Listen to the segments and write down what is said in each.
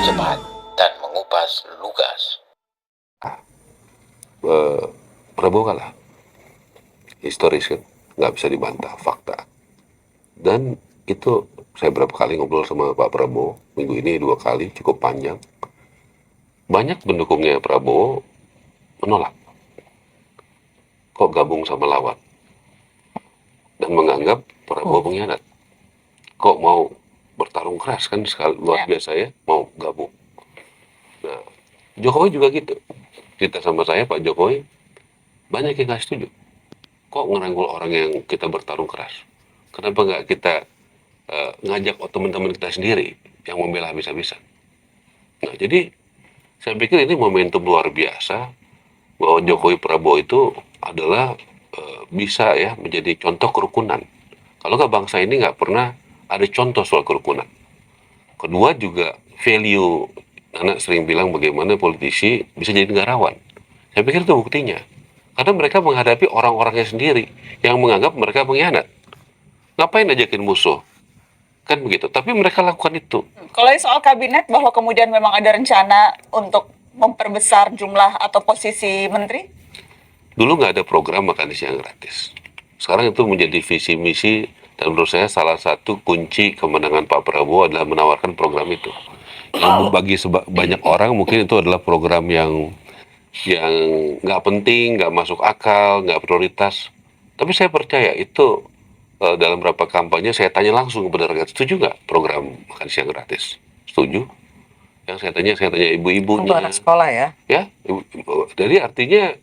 cepat, dan mengupas lugas. Prabowo kalah. Historis kan, nggak bisa dibantah, fakta. Dan itu saya berapa kali ngobrol sama Pak Prabowo, minggu ini 2 kali, cukup panjang. Banyak pendukungnya Prabowo menolak. Kok gabung sama lawan? Dan menganggap Prabowo pengkhianat. Kok mau bertarung keras kan luar biasa ya, mau gabung. Nah, Jokowi juga gitu. Kita sama saya, Pak Jokowi, banyak yang nggak setuju. Kok ngerangkul orang yang kita bertarung keras? Kenapa nggak kita ngajak teman-teman kita sendiri yang membela habis-habisan? Nah, jadi saya pikir ini momentum luar biasa bahwa Jokowi Prabowo itu adalah bisa ya menjadi contoh kerukunan. Kalau nggak bangsa ini nggak pernah ada contoh soal kerukunan. Kedua juga value, anak sering bilang bagaimana politisi bisa jadi negarawan. Saya pikir itu buktinya. Karena mereka menghadapi orang-orangnya sendiri yang menganggap mereka pengkhianat. Ngapain ajakin musuh? Kan begitu. Tapi mereka lakukan itu. Kalau soal kabinet, bahwa kemudian memang ada rencana untuk memperbesar jumlah atau posisi menteri? Dulu nggak ada program makan siang gratis. Sekarang itu menjadi visi misi, dan menurut saya salah satu kunci kemenangan Pak Prabowo adalah menawarkan program itu. Yang bagi banyak orang mungkin itu adalah program yang nggak penting, nggak masuk akal, nggak prioritas. Tapi saya percaya itu dalam beberapa kampanye saya tanya langsung kepada rakyat, setuju nggak program makan siang gratis? Setuju? Yang saya tanya ibu-ibunya. Untuk anak sekolah ya? Ya, jadi artinya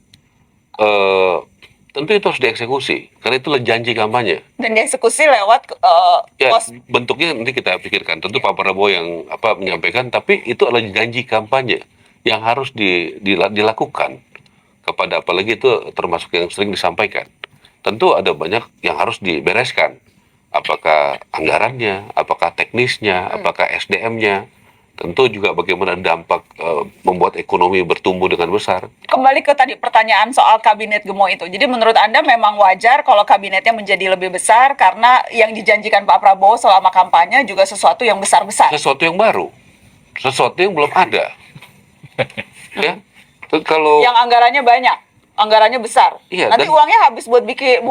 tentu itu harus dieksekusi karena itulah janji kampanye. Dan dieksekusi lewat bentuknya nanti kita pikirkan. Tentu Pak Prabowo yang menyampaikan, tapi itu adalah janji kampanye yang harus dilakukan kepada, apalagi itu termasuk yang sering disampaikan. Tentu ada banyak yang harus dibereskan. Apakah anggarannya, apakah teknisnya, apakah SDM-nya. Tentu juga bagaimana dampak membuat ekonomi bertumbuh dengan besar. Kembali ke tadi pertanyaan soal kabinet gemuk itu. Jadi menurut Anda memang wajar kalau kabinetnya menjadi lebih besar karena yang dijanjikan Pak Prabowo selama kampanye juga sesuatu yang besar-besar. Sesuatu yang baru. Sesuatu yang belum ada. Ya. Kalau yang anggarannya banyak, anggarannya besar. Iya, nanti uangnya habis buat bikin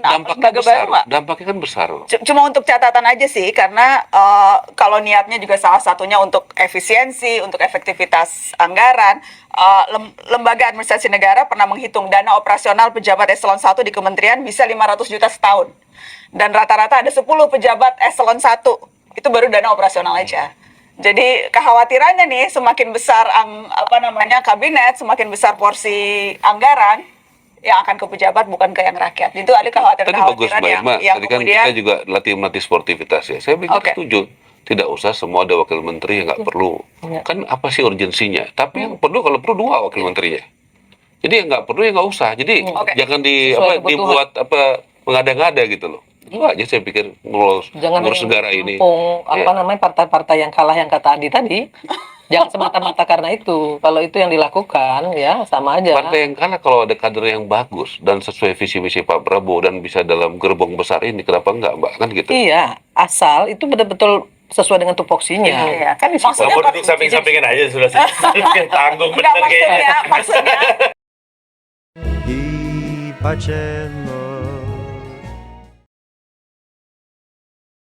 dampaknya besar. baru nggak? Dampaknya kan besar. Cuma untuk catatan aja sih, karena kalau niatnya juga salah satunya untuk efisiensi, untuk efektivitas anggaran. Lembaga Administrasi Negara pernah menghitung dana operasional pejabat eselon 1 di kementerian bisa 500 juta setahun. Dan rata-rata ada 10 pejabat eselon 1. Itu baru dana operasional aja. Jadi kekhawatirannya nih, semakin besar kabinet, semakin besar porsi anggaran yang akan ke pejabat bukan ke yang rakyat. Itu ada kekhawatiran yang tadi kemudian kita juga melatih sportivitas ya. Saya pikir setuju. Tidak usah semua ada wakil menteri yang nggak perlu. Kan apa sih urgensinya? Tapi yang perlu, kalau perlu 2 wakil menterinya. Jadi yang nggak perlu ya nggak usah. Jadi jangan dibuat mengada-ngada gitu loh. Itu aja saya pikir ngurus negara ini. Partai-partai yang kalah yang kata Andi tadi. Jangan semata-mata karena itu. Kalau itu yang dilakukan ya sama aja. Partai yang kalah kalau ada kader yang bagus dan sesuai visi misi Pak Prabowo dan bisa dalam gerbong besar ini, kenapa enggak, Mbak? Kan gitu. Iya, asal itu betul-betul sesuai dengan tupoksinya. Iya. Kan maksudnya duduk samping-sampingan aja sudah tanggung bener kayaknya. Maksudnya I facendo